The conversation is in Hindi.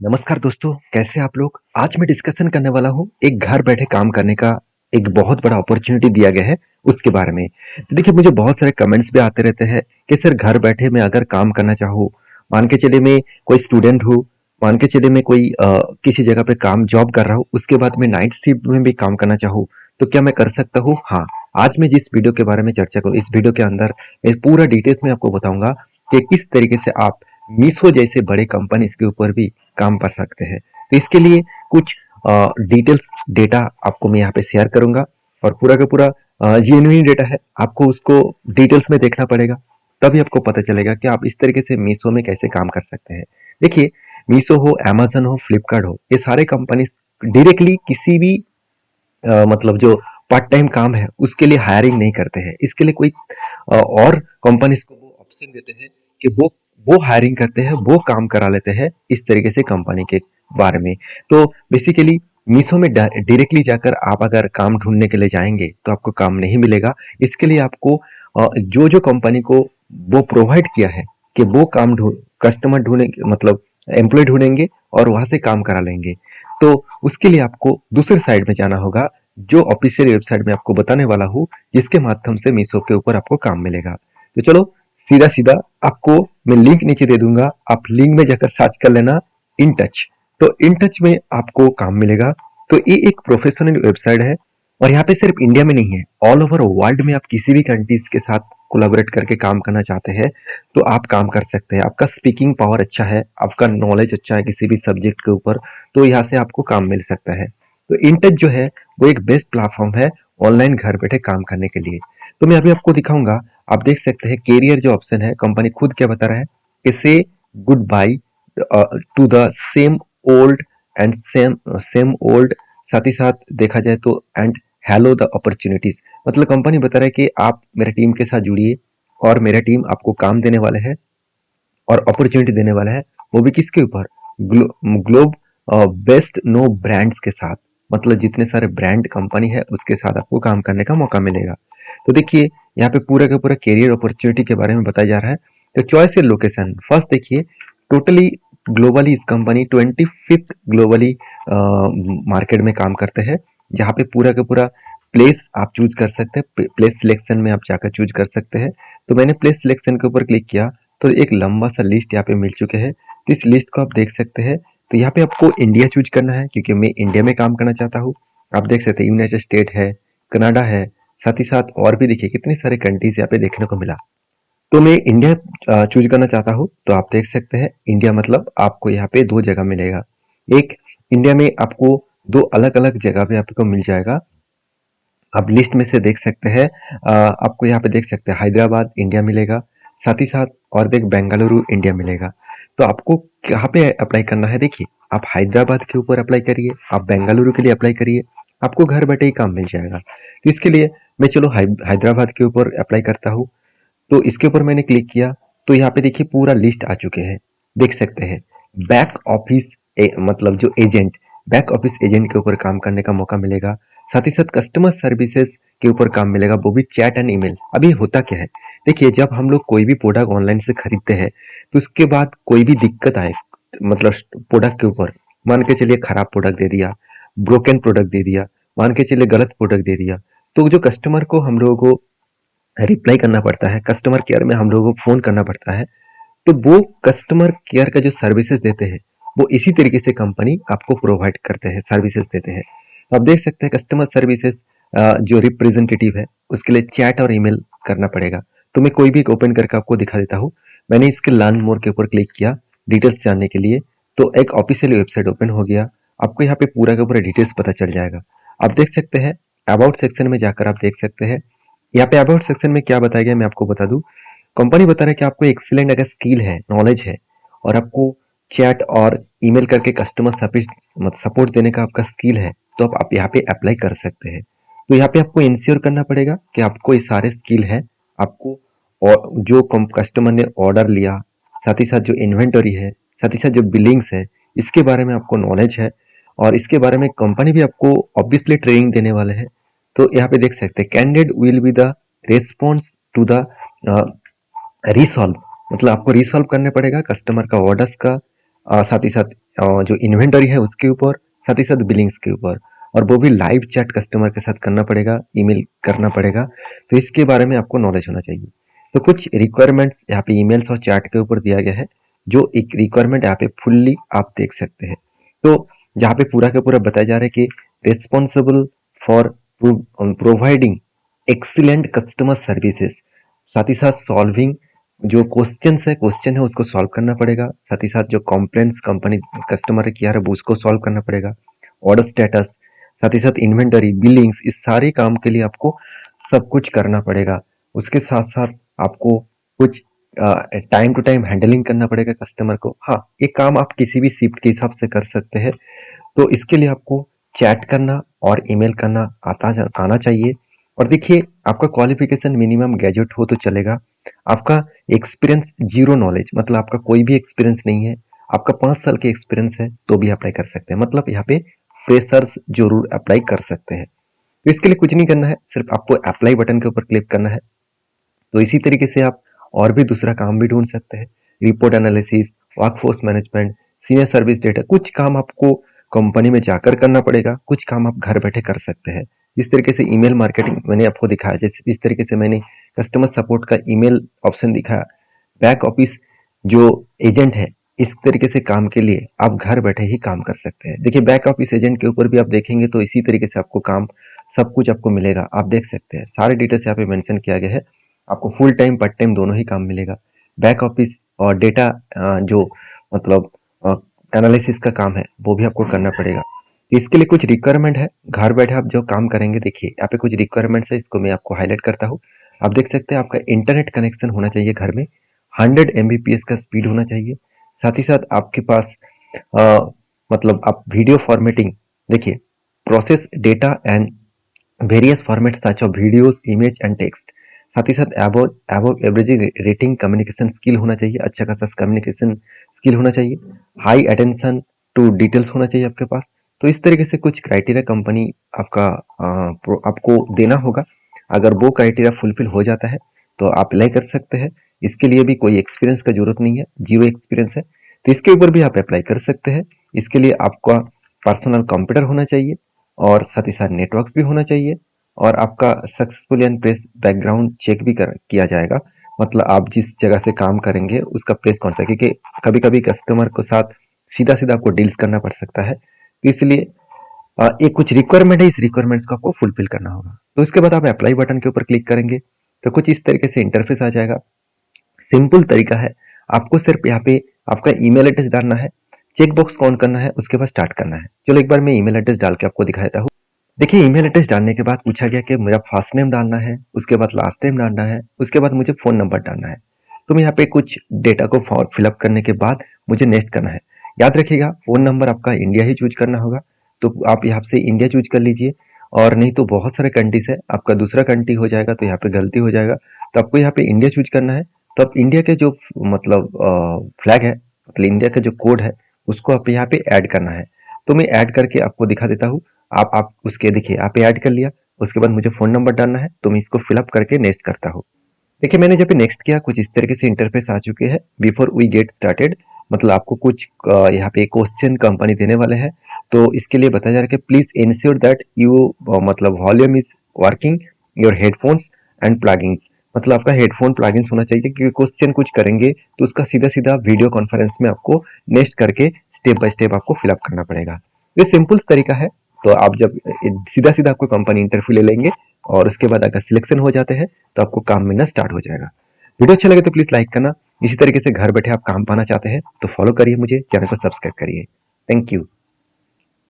नमस्कार दोस्तों, कैसे आप लोग? आज मैं डिस्कशन करने वाला हूँ एक घर बैठे काम करने का एक बहुत बड़ा अपॉर्चुनिटी दिया गया है उसके बारे में। तो देखिए मुझे बहुत सारे कमेंट्स भी आते रहते हैं कि सर घर बैठे मैं अगर काम करना चाहूँ, मान के चलिए मैं कोई स्टूडेंट हूँ, मान के चलिए मैं कोई किसी जगह पे काम जॉब कर रहा हूँ, उसके बाद मैं नाइट शिफ्ट में भी काम करना चाहूँ, तो क्या मैं कर सकता हूँ? हाँ, आज मैं जिस वीडियो के बारे में चर्चा करूँ, इस वीडियो के अंदर मैं पूरा डिटेल्स में आपको बताऊंगा कि किस तरीके से आप मीशो जैसे बड़े कंपनीज के ऊपर भी काम कर सकते हैं। तो इसके लिए कुछ डिटेल्स डेटा आपको मैं यहाँ पे शेयर करूंगा और पूरा का पूरा जेन्युइन डेटा है, आपको उसको डिटेल्स में देखना पड़ेगा, तभी आपको पता चलेगा कि आप इस तरीके से मीशो में कैसे काम कर सकते हैं। देखिए, मीशो हो, अमेजन हो, फ्लिपकार्ट हो, ये सारे कंपनी डायरेक्टली किसी भी मतलब जो पार्ट टाइम काम है उसके लिए हायरिंग नहीं करते हैं। इसके लिए कोई और कंपनीज को वो ऑप्शन देते हैं कि वो हायरिंग करते हैं, वो काम करा लेते हैं इस तरीके से कंपनी के बारे में। तो बेसिकली मीशो में डायरेक्टली जाकर आप अगर काम ढूंढने के लिए जाएंगे तो आपको काम नहीं मिलेगा। इसके लिए आपको जो जो कंपनी को वो प्रोवाइड किया है कि वो काम ढूंढ कस्टमर ढूंढेंगे, मतलब एम्प्लॉय ढूंढेंगे और वहां से काम करा लेंगे। तो उसके लिए आपको दूसरे साइड में जाना होगा, जो ऑफिशियल वेबसाइट में आपको बताने वाला हूँ, जिसके माध्यम से मीशो के ऊपर आपको काम मिलेगा। तो चलो सीधा सीधा आपको मैं लिंक नीचे दे दूंगा, आप लिंक में जाकर सर्च कर लेना इन टच। तो इन टच में आपको काम मिलेगा। तो ये एक प्रोफेशनल वेबसाइट है और यहाँ पे सिर्फ इंडिया में नहीं है, ऑल ओवर वर्ल्ड में आप किसी भी कंट्रीज के साथ कोलैबोरेट करके काम करना चाहते हैं तो आप काम कर सकते हैं। आपका स्पीकिंग पावर अच्छा है, आपका नॉलेज अच्छा है किसी भी सब्जेक्ट के ऊपर, तो यहाँ से आपको काम मिल सकता है। तो इंटच जो है वो एक बेस्ट प्लेटफॉर्म है ऑनलाइन घर बैठे काम करने के लिए। तो मैं अभी आपको दिखाऊंगा, आप देख सकते हैं कैरियर जो ऑप्शन है, कंपनी खुद क्या बता रहा है कि से good by two the same old and same same old, साथ ही साथ देखा जाए तो एंड हेलो द अपॉर्चुनिटीज। मतलब कंपनी बता रहा है कि आप मेरे टीम के साथ जुड़िए और मेरा टीम आपको काम देने वाले है और अपॉर्चुनिटी देने वाला है, वो भी किसके ऊपर? ग्लोब बेस्ट नो ब्रांड्स के साथ। मतलब जितने सारे ब्रांड कंपनी है उसके साथ आपको काम करने का मौका मिलेगा। तो देखिए यहाँ पे पूरा का पूरा कैरियर अपॉर्चुनिटी के बारे में बताया जा रहा है। तो चॉइस है लोकेशन, फर्स्ट देखिए टोटली ग्लोबली इस कंपनी 25th ग्लोबली मार्केट में काम करते हैं, जहाँ पे पूरा का पूरा प्लेस आप चूज कर सकते हैं। प्लेस सिलेक्शन में आप जाकर चूज कर सकते हैं। तो मैंने प्लेस सिलेक्शन के ऊपर क्लिक किया तो एक लंबा सा लिस्ट यहाँ पे मिल चुके हैं। तो इस लिस्ट को आप देख सकते हैं। तो यहाँ पे आपको इंडिया चूज करना है क्योंकि मैं इंडिया में काम करना चाहता हूँ। आप देख सकते हैं यूनाइटेड स्टेट है, कनाडा है, साथ ही साथ और भी देखिए कितने सारे कंट्रीज यहाँ पे देखने को मिला। तो मैं इंडिया चूज करना चाहता हूँ, तो आप देख सकते हैं इंडिया मतलब आपको यहाँ पे दो जगह मिलेगा। एक इंडिया में आपको दो अलग अलग जगह पे आपको मिल जाएगा। आप लिस्ट में से देख सकते हैं, आपको यहाँ पे देख सकते हैं हैदराबाद इंडिया मिलेगा, साथ ही साथ और भी एक बेंगलुरु इंडिया मिलेगा। तो आपको कहाँ पे अप्लाई करना है? देखिए आप हैदराबाद के ऊपर अप्लाई करिए, आप बेंगलुरु के लिए अप्लाई करिए, आपको घर बैठे ही काम मिल जाएगा। तो इसके लिए मैं चलो हैदराबाद के ऊपर अप्लाई करता हूँ। तो इसके ऊपर मैंने क्लिक किया तो यहाँ पे देखिए पूरा लिस्ट आ चुके हैं, देख सकते हैं। बैक ऑफिस मतलब जो एजेंट, बैक ऑफिस एजेंट के ऊपर काम करने का मौका मिलेगा। साथ ही साथ कस्टमर सर्विसेज के ऊपर काम मिलेगा, वो भी चैट एंड ईमेल। अभी होता क्या है, देखिए जब हम लोग कोई भी प्रोडक्ट ऑनलाइन से खरीदते हैं तो उसके बाद कोई भी दिक्कत आए, मतलब प्रोडक्ट के ऊपर, मान के चलिए खराब प्रोडक्ट दे दिया, ब्रोकन प्रोडक्ट दे दिया, मान के चलिए गलत प्रोडक्ट दे दिया, तो जो कस्टमर को हम लोगों को रिप्लाई करना पड़ता है, कस्टमर केयर में हम लोगों को फोन करना पड़ता है। तो वो कस्टमर केयर का जो सर्विसेज देते हैं वो इसी तरीके से कंपनी आपको प्रोवाइड करते हैं, सर्विसेज देते हैं। तो आप देख सकते हैं कस्टमर सर्विसेज जो रिप्रेजेंटेटिव है उसके लिए चैट और ईमेल करना पड़ेगा। तो मैं कोई भी एक ओपन करके आपको दिखा देता हूँ। मैंने इसके लर्न मोर के ऊपर क्लिक किया डिटेल्स जानने के लिए, तो एक ऑफिशियल वेबसाइट ओपन हो गया। आपको यहाँ पे पूरा का पूरा डिटेल्स पता चल जाएगा। आप देख सकते हैं अबाउट सेक्शन में जाकर आप देख सकते हैं, यहाँ पे अबाउट सेक्शन में क्या बताया गया मैं आपको बता दूं। कंपनी बता रहा है कि आपको एक्सीलेंट अगर स्किल है, नॉलेज है और आपको चैट और ईमेल करके कस्टमर सर्विस सपोर्ट देने का आपका स्किल है, तो आप यहाँ पे अप्लाई कर सकते हैं। तो यहाँ पे आपको इंश्योर करना पड़ेगा कि आपको ये सारे स्किल है। आपको और जो कस्टमर ने ऑर्डर लिया, साथ ही साथ जो इन्वेंटरी है, साथ ही साथ जो बिलिंग्स है, इसके बारे में आपको नॉलेज है और इसके बारे में कंपनी भी आपको ऑब्वियसली ट्रेनिंग देने वाले हैं। तो यहाँ पे देख सकते हैं candidate will be the response to the resolve, मतलब आपको रिसॉल्व करने पड़ेगा कस्टमर का ऑर्डर्स का, साथ ही साथ जो इन्वेंटरी है उसके ऊपर, साथ ही साथ बिलिंग्स के ऊपर, और वो भी लाइव चैट कस्टमर के साथ करना पड़ेगा, ईमेल करना पड़ेगा। तो इसके बारे में आपको नॉलेज होना चाहिए। तो कुछ रिक्वायरमेंट्स यहाँ पे ईमेल्स और चैट के ऊपर दिया गया है, जो एक रिक्वायरमेंट यहाँ पे फुल्ली आप देख सकते हैं। तो जहाँ पे पूरा का पूरा बताया जा रहा है कि responsible for providing excellent customer services, साथ ही साथ सॉल्विंग जो क्वेश्चन है उसको सॉल्व करना पड़ेगा, साथ ही साथ जो कंप्लेंट्स कंपनी कस्टमर किया है उसको सॉल्व करना पड़ेगा, ऑर्डर स्टेटस, साथ ही साथ इन्वेंटरी, बिलिंग्स, इस सारे काम के लिए आपको सब कुछ करना पड़ेगा। उसके साथ साथ आपको कुछ टाइम टू टाइम हैंडलिंग करना पड़ेगा कस्टमर को। हाँ, ये काम आप किसी भी शिफ्ट के हिसाब से कर सकते हैं। तो इसके लिए आपको चैट करना और ईमेल करना आना चाहिए। और देखिए, आपका क्वालिफिकेशन मिनिमम ग्रेजुएट हो तो चलेगा। आपका एक्सपीरियंस जीरो नॉलेज, मतलब आपका कोई भी एक्सपीरियंस नहीं है, आपका 5 साल के एक्सपीरियंस है तो भी अप्लाई कर सकते हैं। मतलब यहाँ पे फ्रेशर्स जरूर अप्लाई कर सकते हैं। तो इसके लिए कुछ नहीं करना है, सिर्फ आपको अप्लाई बटन के ऊपर क्लिक करना है। तो इसी तरीके से आप और भी दूसरा काम भी ढूंढ सकते हैं, report analysis, workforce management, senior service data. कुछ काम आपको कंपनी में जाकर करना पड़ेगा, कुछ काम आप घर बैठे कर सकते हैं। इस तरीके से ईमेल मार्केटिंग मैंने आपको दिखाया, जैसे इस तरीके से मैंने कस्टमर सपोर्ट का ईमेल ऑप्शन दिखाया। बैक ऑफिस जो एजेंट है, इस तरीके से काम के लिए आप घर बैठे ही काम कर सकते हैं। देखिए, बैक ऑफिस एजेंट के ऊपर भी आप देखेंगे तो इसी तरीके से आपको काम सब कुछ आपको मिलेगा। आप देख सकते हैं सारे डिटेल्स यहाँ पे मेंशन किया गया है। आपको फुल टाइम पार्ट टाइम दोनों ही काम मिलेगा। बैक ऑफिस और डेटा जो मतलब एनालिसिस का काम है वो भी आपको करना पड़ेगा। तो इसके लिए कुछ रिक्वायरमेंट है, घर बैठे आप जो काम करेंगे। देखिए, यहाँ पे कुछ रिक्वायरमेंट्स है, इसको मैं आपको हाईलाइट करता हूँ। आप देख सकते हैं आपका इंटरनेट कनेक्शन होना चाहिए घर में, 100 Mbps का स्पीड होना चाहिए। साथ ही साथ आपके पास अ, मतलब आप वीडियो फॉर्मेटिंग, देखिए, process data and various format such of videos, image and text. साथ ही साथ above average rating communication skill होना चाहिए, अच्छा खासा कम्युनिकेशन स्किल होना चाहिए। हाई अटेंशन टू डिटेल्स होना चाहिए आपके पास। तो इस तरीके से कुछ क्राइटेरिया कंपनी आपका आपको देना होगा। अगर वो क्राइटेरिया फुलफिल हो जाता है तो आप अप्लाई कर सकते हैं। इसके लिए भी कोई एक्सपीरियंस का जरूरत नहीं है, जीरो एक्सपीरियंस है, तो इसके ऊपर भी आप अप्लाई कर सकते हैं। इसके लिए आपका पर्सनल कंप्यूटर होना चाहिए और साथ ही साथ नेटवर्क्स भी होना चाहिए, और आपका successful and press background check भी किया जाएगा। मतलब आप जिस जगह से काम करेंगे उसका प्रेस कौन सा है, क्योंकि कभी कभी कस्टमर के साथ सीधा सीधा आपको डील्स करना पड़ सकता है। तो इसलिए एक कुछ रिक्वायरमेंट है, इस रिक्वायरमेंट्स को आपको फुलफिल करना होगा। तो इसके बाद आप अप्लाई बटन के ऊपर क्लिक करेंगे तो कुछ इस तरीके से इंटरफेस आ जाएगा। सिंपल तरीका है, आपको सिर्फ यहाँ पे आपका ईमेल एड्रेस डालना है, चेक बॉक्स ऑन करना है, उसके बाद स्टार्ट करना है। चलो एक बार मैं ईमेल एड्रेस डाल के आपको दिखा देता हूँ। देखिए, ईमेल एड्रेस डालने के बाद पूछा गया कि मेरा फर्स्ट नेम डालना है, उसके बाद लास्ट नेम डालना है, उसके बाद मुझे फ़ोन नंबर डालना है। तो मैं यहाँ पे कुछ डेटा को फिलअप करने के बाद मुझे नेक्स्ट करना है। याद रखिएगा, फ़ोन नंबर आपका इंडिया ही चूज करना होगा, तो आप यहाँ से इंडिया चूज कर लीजिए। और नहीं तो बहुत सारे कंट्रीज है, आपका दूसरा कंट्री हो जाएगा तो यहाँ पे गलती हो जाएगा। तो आपको यहाँ पे इंडिया चूज करना है। तो आप इंडिया के जो मतलब फ्लैग है, मतलब इंडिया का जो कोड है, उसको आप यहाँ पे ऐड करना है। तो मैं ऐड करके आपको दिखा देता हूँ। आप उसके देखिए, आप ऐड कर लिया, उसके बाद मुझे फ़ोन नंबर डालना है, तो मैं इसको फिलअप करके नेक्स्ट करता हूँ। देखिए, मैंने जब नेक्स्ट किया कुछ इस तरीके से इंटरफेस आ चुके हैं। बिफोर वी गेट स्टार्टेड, मतलब आपको कुछ यहाँ पे क्वेश्चन कंपनी देने वाले हैं। तो इसके लिए बताया जा रहा है कि प्लीज इंश्योर दैट यू मतलब volume is working your headphones and plugins. मतलब आपका हेडफोन प्लगइन्स होना चाहिए, क्योंकि क्वेश्चन कुछ करेंगे तो उसका सीधा सीधा वीडियो कॉन्फ्रेंस में आपको नेक्स्ट करके स्टेप बाय स्टेप आपको फिलअप करना पड़ेगा। ये सिंपल तरीका है। तो आप जब सीधा सीधा आपको कंपनी इंटरव्यू ले लेंगे और उसके बाद अगर सिलेक्शन हो जाते हैं तो आपको काम मिलना स्टार्ट हो जाएगा। वीडियो अच्छा लगे तो प्लीज लाइक करना। इसी तरीके से घर बैठे आप काम पाना चाहते हैं तो फॉलो करिए मुझे, चैनल को सब्सक्राइब करिए। Thank you.